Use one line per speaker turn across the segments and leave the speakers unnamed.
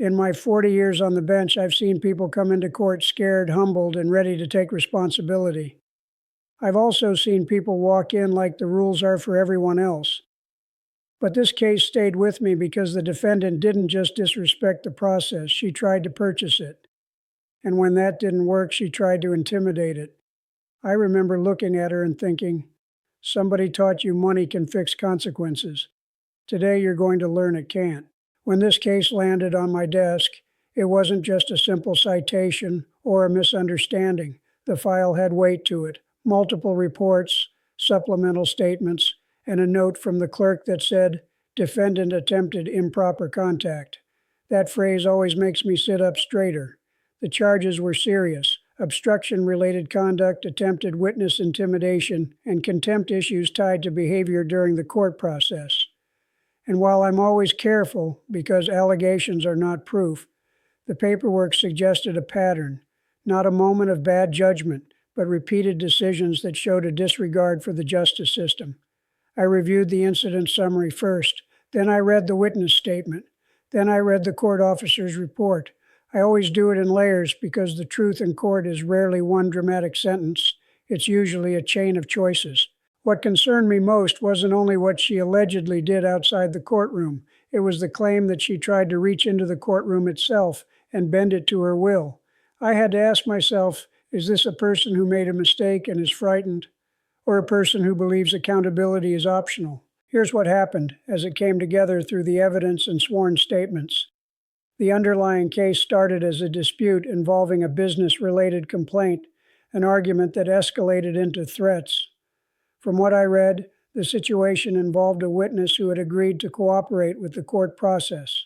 In my 40 years on the bench, I've seen people come into court scared, humbled, and ready to take responsibility. I've also seen people walk in like the rules are for everyone else. But this case stayed with me because the defendant didn't just disrespect the process, she tried to purchase it. And when that didn't work, she tried to intimidate it. I remember looking at her and thinking, somebody taught you money can fix consequences. Today you're going to learn it can't. When this case landed on my desk, it wasn't just a simple citation or a misunderstanding. The file had weight to it, multiple reports, supplemental statements, and a note from the clerk that said, "Defendant attempted improper contact." That phrase always makes me sit up straighter. The charges were serious: obstruction-related conduct, attempted witness intimidation, and contempt issues tied to behavior during the court process. And while I'm always careful, because allegations are not proof, the paperwork suggested a pattern, not a moment of bad judgment, but repeated decisions that showed a disregard for the justice system. I reviewed the incident summary first, then I read the witness statement, then I read the court officer's report. I always do it in layers because the truth in court is rarely one dramatic sentence. It's usually a chain of choices. What concerned me most wasn't only what she allegedly did outside the courtroom. It was the claim that she tried to reach into the courtroom itself and bend it to her will. I had to ask myself, is this a person who made a mistake and is frightened, or a person who believes accountability is optional? Here's what happened as it came together through the evidence and sworn statements. The underlying case started as a dispute involving a business-related complaint, an argument that escalated into threats. From what I read, the situation involved a witness who had agreed to cooperate with the court process.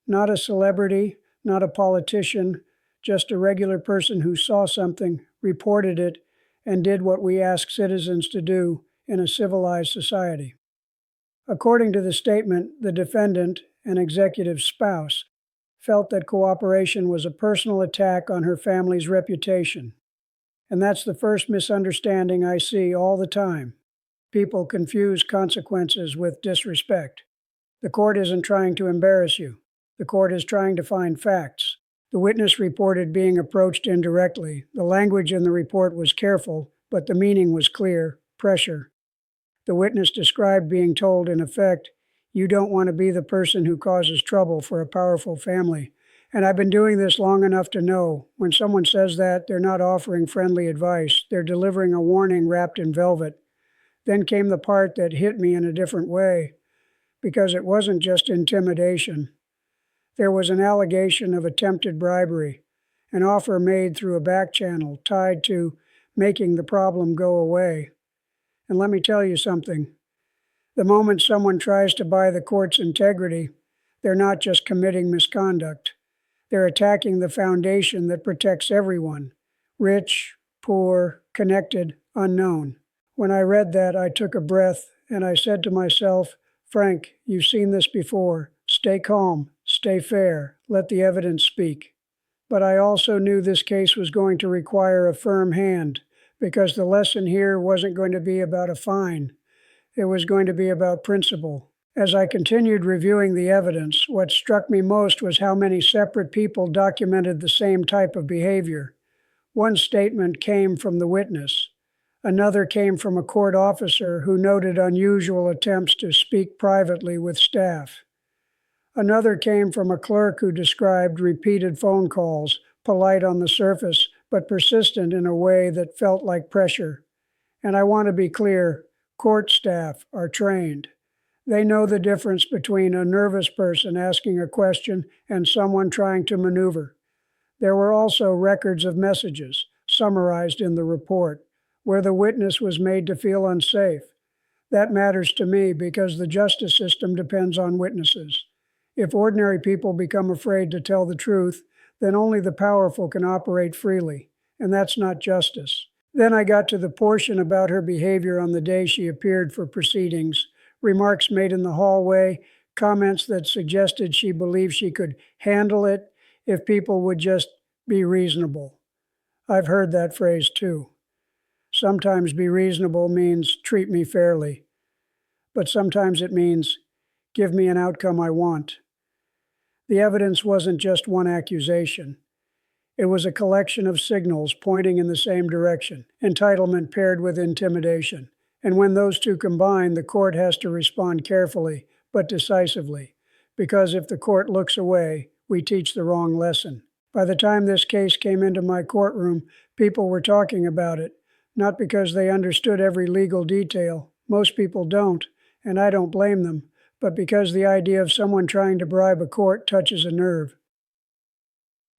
Not a celebrity, not a politician, just a regular person who saw something, reported it, and did what we ask citizens to do in a civilized society. According to the statement, the defendant, an executive's spouse, felt that cooperation was a personal attack on her family's reputation. And that's the first misunderstanding I see all the time. People confuse consequences with disrespect. The court isn't trying to embarrass you. The court is trying to find facts. The witness reported being approached indirectly. The language in the report was careful, but the meaning was clear: pressure. The witness described being told, in effect, "You don't want to be the person who causes trouble for a powerful family." And I've been doing this long enough to know, when someone says that, they're not offering friendly advice. They're delivering a warning wrapped in velvet. Then came the part that hit me in a different way, because it wasn't just intimidation. There was an allegation of attempted bribery, an offer made through a back channel tied to making the problem go away. And let me tell you something. The moment someone tries to buy the court's integrity, they're not just committing misconduct. They're attacking the foundation that protects everyone: rich, poor, connected, unknown. When I read that, I took a breath and I said to myself, "Frank, you've seen this before. Stay calm, stay fair, let the evidence speak." But I also knew this case was going to require a firm hand, because the lesson here wasn't going to be about a fine. It was going to be about principle. As I continued reviewing the evidence, what struck me most was how many separate people documented the same type of behavior. One statement came from the witness. Another came from a court officer who noted unusual attempts to speak privately with staff. Another came from a clerk who described repeated phone calls, polite on the surface, but persistent in a way that felt like pressure. And I want to be clear, court staff are trained. They know the difference between a nervous person asking a question and someone trying to maneuver. There were also records of messages, summarized in the report, where the witness was made to feel unsafe. That matters to me because the justice system depends on witnesses. If ordinary people become afraid to tell the truth, then only the powerful can operate freely, and that's not justice. Then I got to the portion about her behavior on the day she appeared for proceedings. Remarks made in the hallway, comments that suggested she believed she could handle it if people would just be reasonable. I've heard that phrase too. Sometimes be reasonable means treat me fairly, but sometimes it means give me an outcome I want. The evidence wasn't just one accusation. It was a collection of signals pointing in the same direction, entitlement paired with intimidation. And when those two combine, the court has to respond carefully, but decisively. Because if the court looks away, we teach the wrong lesson. By the time this case came into my courtroom, people were talking about it, not because they understood every legal detail. Most people don't, and I don't blame them, but because the idea of someone trying to bribe a court touches a nerve.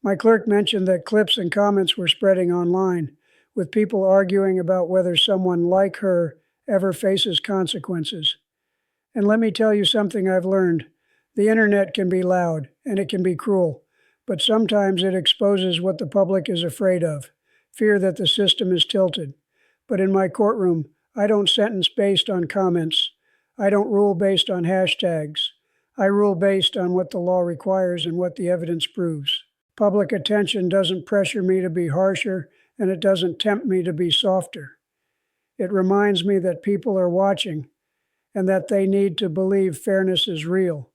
My clerk mentioned that clips and comments were spreading online, with people arguing about whether someone like her ever faces consequences. And let me tell you something I've learned. The internet can be loud, and it can be cruel, but sometimes it exposes what the public is afraid of, fear that the system is tilted. But in my courtroom, I don't sentence based on comments. I don't rule based on hashtags. I rule based on what the law requires and what the evidence proves. Public attention doesn't pressure me to be harsher, and it doesn't tempt me to be softer. It reminds me that people are watching and that they need to believe fairness is real.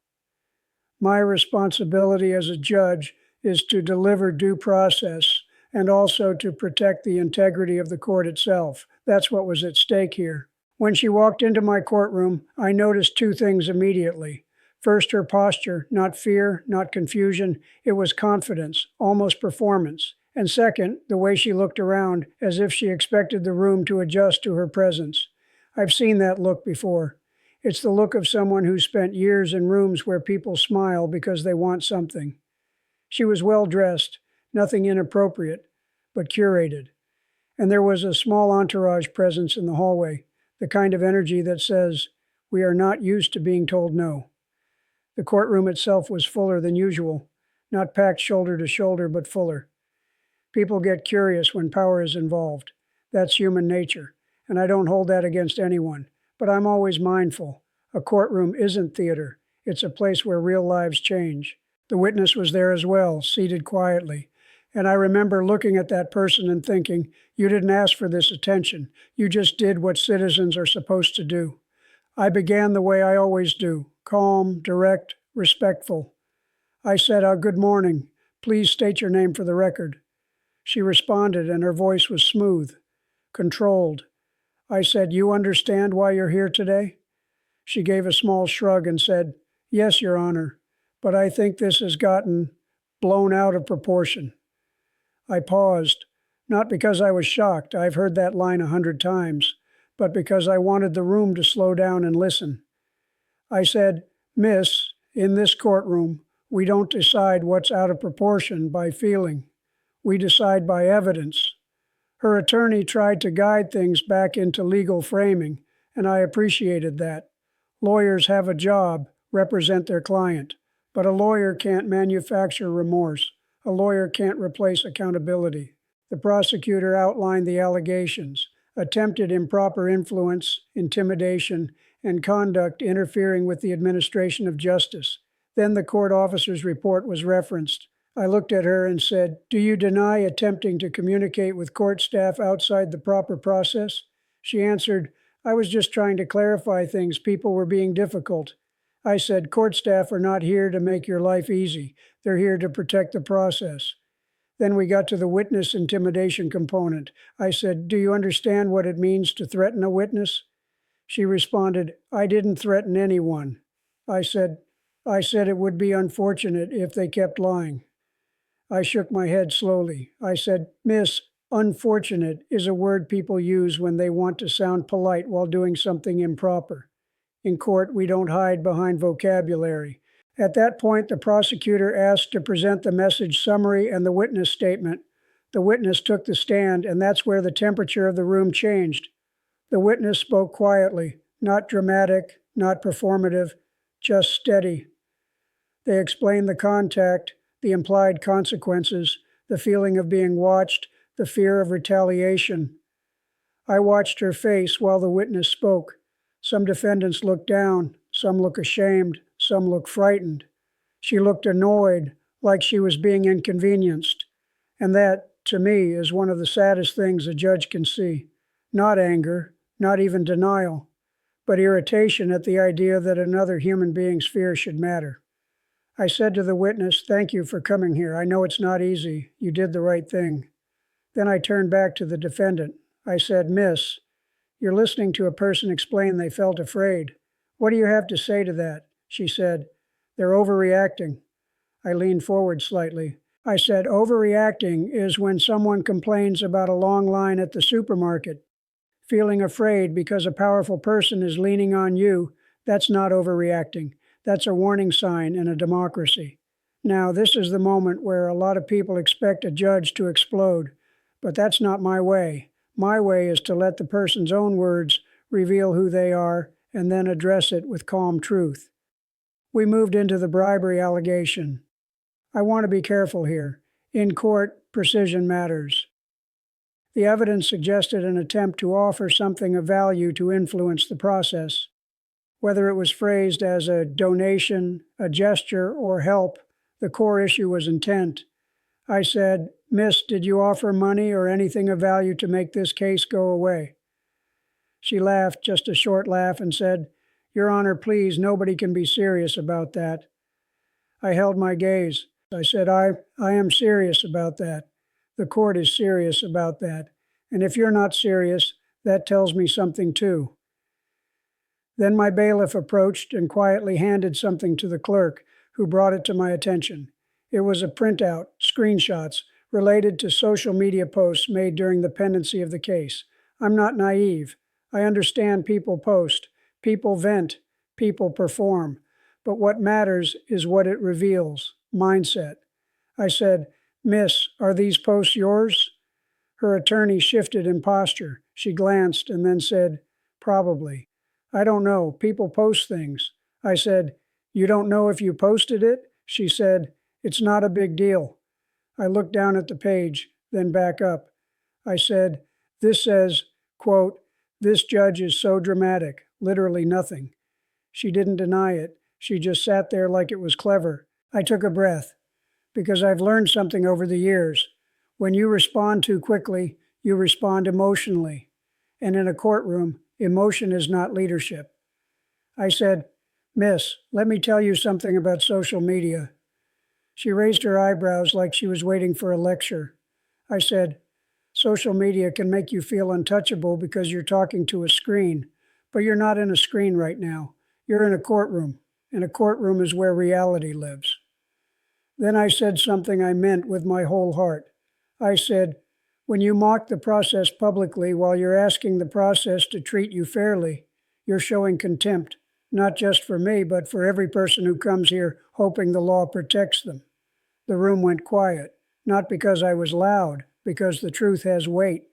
My responsibility as a judge is to deliver due process and also to protect the integrity of the court itself. That's what was at stake here. When she walked into my courtroom, I noticed two things immediately. First, her posture, not fear, not confusion. It was confidence, almost performance. And second, the way she looked around, as if she expected the room to adjust to her presence. I've seen that look before. It's the look of someone who spent years in rooms where people smile because they want something. She was well dressed, nothing inappropriate, but curated. And there was a small entourage presence in the hallway, the kind of energy that says, we are not used to being told no. The courtroom itself was fuller than usual, not packed shoulder to shoulder, but fuller. People get curious when power is involved. That's human nature, and I don't hold that against anyone. But I'm always mindful. A courtroom isn't theater. It's a place where real lives change. The witness was there as well, seated quietly. And I remember looking at that person and thinking, you didn't ask for this attention. You just did what citizens are supposed to do. I began the way I always do, calm, direct, respectful. I said, good morning. Please state your name for the record. She responded, and her voice was smooth, controlled. I said, you understand why you're here today? She gave a small shrug and said, yes, Your Honor, but I think this has gotten blown out of proportion. I paused, not because I was shocked, I've heard that line 100 times, but because I wanted the room to slow down and listen. I said, Miss, in this courtroom, we don't decide what's out of proportion by feeling. We decide by evidence. Her attorney tried to guide things back into legal framing, and I appreciated that. Lawyers have a job, represent their client, but a lawyer can't manufacture remorse. A lawyer can't replace accountability. The prosecutor outlined the allegations, attempted improper influence, intimidation, and conduct interfering with the administration of justice. Then the court officer's report was referenced. I looked at her and said, do you deny attempting to communicate with court staff outside the proper process? She answered, I was just trying to clarify things. People were being difficult. I said, court staff are not here to make your life easy. They're here to protect the process. Then we got to the witness intimidation component. I said, do you understand what it means to threaten a witness? She responded, I didn't threaten anyone. I said it would be unfortunate if they kept lying. I shook my head slowly. I said, Miss, unfortunate is a word people use when they want to sound polite while doing something improper. In court, we don't hide behind vocabulary. At that point, the prosecutor asked to present the message summary and the witness statement. The witness took the stand, and that's where the temperature of the room changed. The witness spoke quietly, not dramatic, not performative, just steady. They explained the contact, the implied consequences, the feeling of being watched, the fear of retaliation. I watched her face while the witness spoke. Some defendants looked down, some looked ashamed, some looked frightened. She looked annoyed, like she was being inconvenienced. And that, to me, is one of the saddest things a judge can see. Not anger, not even denial, but irritation at the idea that another human being's fear should matter. I said to the witness, "Thank you for coming here. I know it's not easy. You did the right thing." Then I turned back to the defendant. I said, "Miss, you're listening to a person explain they felt afraid. What do you have to say to that?" She said, "They're overreacting." I leaned forward slightly. I said, "Overreacting is when someone complains about a long line at the supermarket. Feeling afraid because a powerful person is leaning on you, that's not overreacting. That's a warning sign in a democracy." Now, this is the moment where a lot of people expect a judge to explode, but that's not my way. My way is to let the person's own words reveal who they are and then address it with calm truth. We moved into the bribery allegation. I want to be careful here. In court, precision matters. The evidence suggested an attempt to offer something of value to influence the process. Whether it was phrased as a donation, a gesture, or help, the core issue was intent. I said, "Miss, did you offer money or anything of value to make this case go away?" She laughed, just a short laugh, and said, "Your Honor, please, nobody can be serious about that." I held my gaze. I said, I am serious about that. The court is serious about that. And if you're not serious, that tells me something too." Then my bailiff approached and quietly handed something to the clerk, who brought it to my attention. It was a printout, screenshots, related to social media posts made during the pendency of the case. I'm not naive. I understand people post, people vent, people perform. But what matters is what it reveals, mindset. I said, "Miss, are these posts yours?" Her attorney shifted in posture. She glanced and then said, "Probably. I don't know. People post things." I said, "You don't know if you posted it?" She said, "It's not a big deal." I looked down at the page, then back up. I said, "This says, quote, 'This judge is so dramatic,' literally nothing." She didn't deny it. She just sat there like it was clever. I took a breath, because I've learned something over the years. When you respond too quickly, you respond emotionally. And in a courtroom, emotion is not leadership. I said, "Miss, let me tell you something about social media." She raised her eyebrows like she was waiting for a lecture. I said, "Social media can make you feel untouchable because you're talking to a screen, but you're not in a screen right now. You're in a courtroom, and a courtroom is where reality lives." Then I said something I meant with my whole heart. I said, "When you mock the process publicly while you're asking the process to treat you fairly, you're showing contempt, not just for me, but for every person who comes here hoping the law protects them." The room went quiet, not because I was loud, because the truth has weight.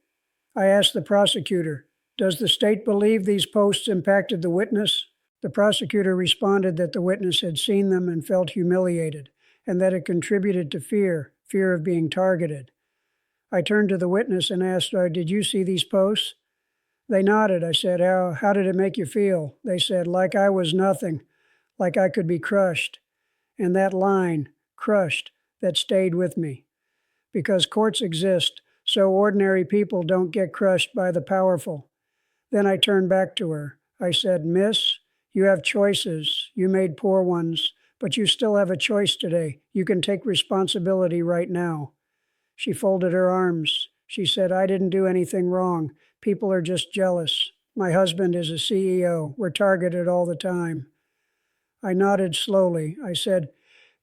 I asked the prosecutor, "Does the state believe these posts impacted the witness?" The prosecutor responded that the witness had seen them and felt humiliated, and that it contributed to fear of being targeted. I turned to the witness and asked, "Did you see these posts?" They nodded. I said, How did it make you feel?" They said, "Like I was nothing, like I could be crushed." And that line, crushed, that stayed with me. Because courts exist, so ordinary people don't get crushed by the powerful. Then I turned back to her. I said, "Miss, you have choices. You made poor ones, but you still have a choice today. You can take responsibility right now." She folded her arms. She said, "I didn't do anything wrong. People are just jealous. My husband is a CEO. We're targeted all the time." I nodded slowly. I said,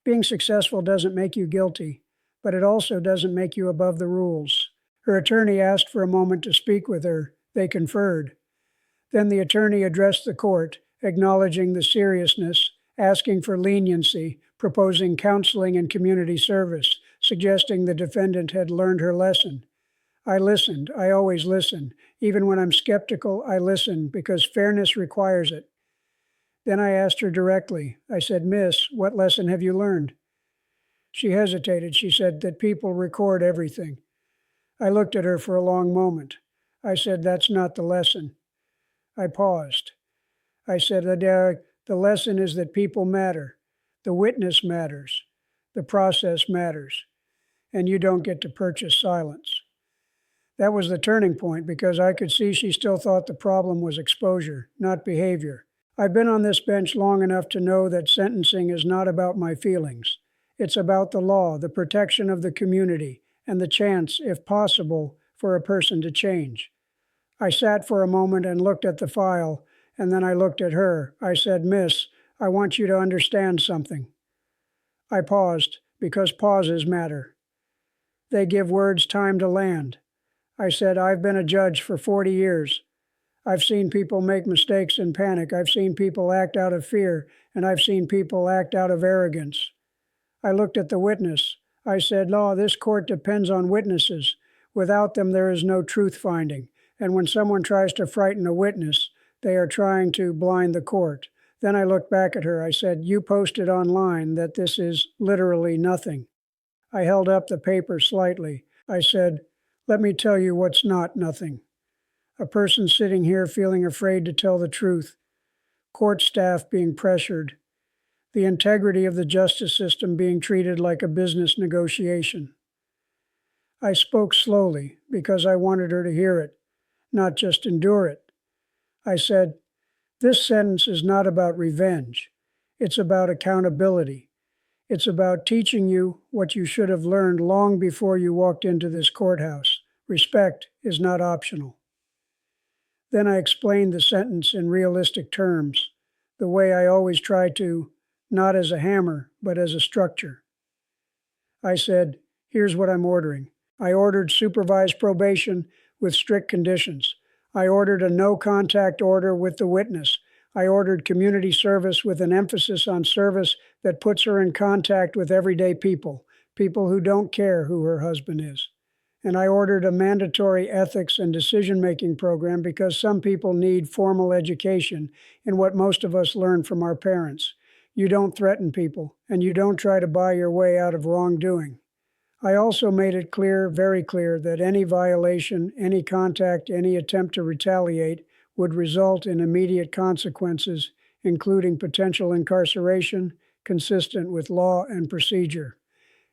"Being successful doesn't make you guilty, but it also doesn't make you above the rules." Her attorney asked for a moment to speak with her. They conferred. Then the attorney addressed the court, acknowledging the seriousness, asking for leniency, proposing counseling and community service, suggesting the defendant had learned her lesson. I listened. I always listen. Even when I'm skeptical, I listen because fairness requires it. Then I asked her directly. I said, "Miss, what lesson have you learned?" She hesitated. She said that people record everything. I looked at her for a long moment. I said, "That's not the lesson." I paused. I said, "The lesson is that people matter. The witness matters. The process matters. And you don't get to purchase silence." That was the turning point because I could see she still thought the problem was exposure, not behavior. I've been on this bench long enough to know that sentencing is not about my feelings. It's about the law, the protection of the community, and the chance, if possible, for a person to change. I sat for a moment and looked at the file, and then I looked at her. I said, "Miss, I want you to understand something." I paused, because pauses matter. They give words time to land. I said, "I've been a judge for 40 years. I've seen people make mistakes and panic. I've seen people act out of fear, and I've seen people act out of arrogance." I looked at the witness. I said, "Law, this court depends on witnesses. Without them, there is no truth finding. And when someone tries to frighten a witness, they are trying to blind the court." Then I looked back at her. I said, "You posted online that this is literally nothing." I held up the paper slightly. I said, "Let me tell you what's not nothing. A person sitting here feeling afraid to tell the truth, court staff being pressured, the integrity of the justice system being treated like a business negotiation." I spoke slowly because I wanted her to hear it, not just endure it. I said, "This sentence is not about revenge. It's about accountability. It's about teaching you what you should have learned long before you walked into this courthouse. Respect is not optional." Then I explained the sentence in realistic terms, the way I always try to, not as a hammer, but as a structure. I said, "Here's what I'm ordering. I ordered supervised probation with strict conditions. I ordered a no-contact order with the witness. I ordered community service with an emphasis on service that puts her in contact with everyday people, people who don't care who her husband is. And I ordered a mandatory ethics and decision-making program because some people need formal education in what most of us learn from our parents. You don't threaten people, and you don't try to buy your way out of wrongdoing. I also made it clear, very clear, that any violation, any contact, any attempt to retaliate would result in immediate consequences, including potential incarceration, consistent with law and procedure."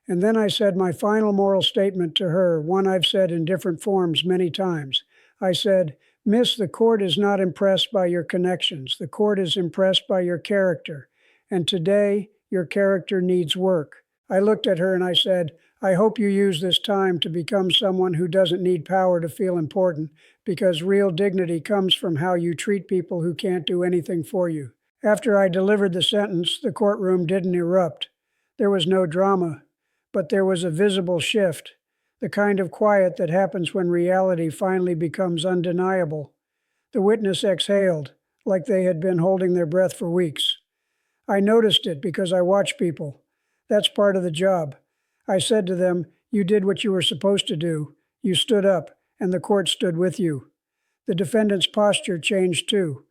And then I said my final moral statement to her, one I've said in different forms many times. I said, "Miss, the court is not impressed by your connections. The court is impressed by your character. And today, your character needs work." I looked at her and I said, "I hope you use this time to become someone who doesn't need power to feel important, because real dignity comes from how you treat people who can't do anything for you." After I delivered the sentence, the courtroom didn't erupt. There was no drama, but there was a visible shift, the kind of quiet that happens when reality finally becomes undeniable. The witness exhaled, like they had been holding their breath for weeks. I noticed it because I watch people. That's part of the job. I said to them, "You did what you were supposed to do. You stood up, and the court stood with you." The defendant's posture changed too.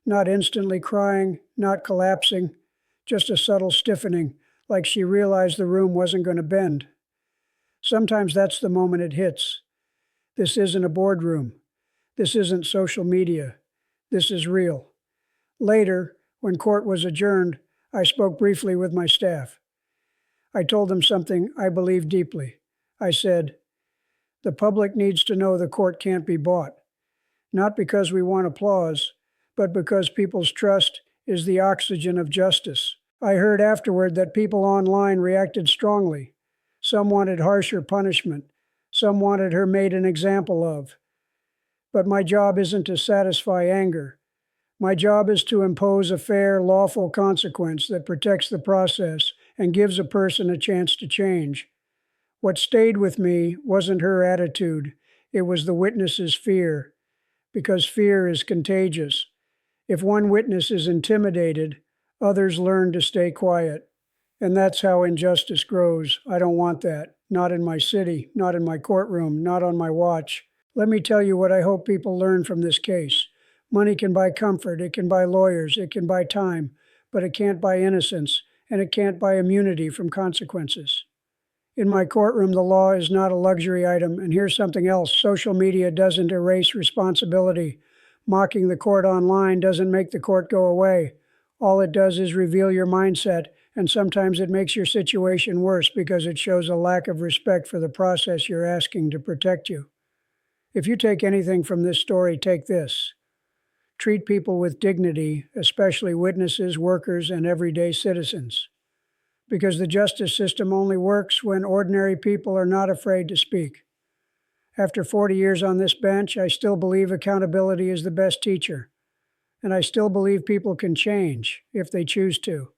Not instantly crying, not collapsing, just a subtle stiffening, like she realized the room wasn't going to bend. Sometimes that's the moment it hits. This isn't a boardroom. This isn't social media. This is real. Later, when court was adjourned, I spoke briefly with my staff. I told them something I believe deeply. I said, "The public needs to know the court can't be bought, not because we want applause, but because people's trust is the oxygen of justice." I heard afterward that people online reacted strongly. Some wanted harsher punishment. Some wanted her made an example of. But my job isn't to satisfy anger. My job is to impose a fair, lawful consequence that protects the process and gives a person a chance to change. What stayed with me wasn't her attitude. It was the witness's fear, because fear is contagious. If one witness is intimidated, others learn to stay quiet. And that's how injustice grows. I don't want that. Not in my city, not in my courtroom, not on my watch. Let me tell you what I hope people learn from this case. Money can buy comfort, it can buy lawyers, it can buy time, but it can't buy innocence, and it can't buy immunity from consequences. In my courtroom, the law is not a luxury item, and here's something else. Social media doesn't erase responsibility. Mocking the court online doesn't make the court go away. All it does is reveal your mindset, and sometimes it makes your situation worse because it shows a lack of respect for the process you're asking to protect you. If you take anything from this story, take this. treat people with dignity, especially witnesses, workers, and everyday citizens. Because the justice system only works when ordinary people are not afraid to speak. After 40 years on this bench, I still believe accountability is the best teacher. And I still believe people can change if they choose to.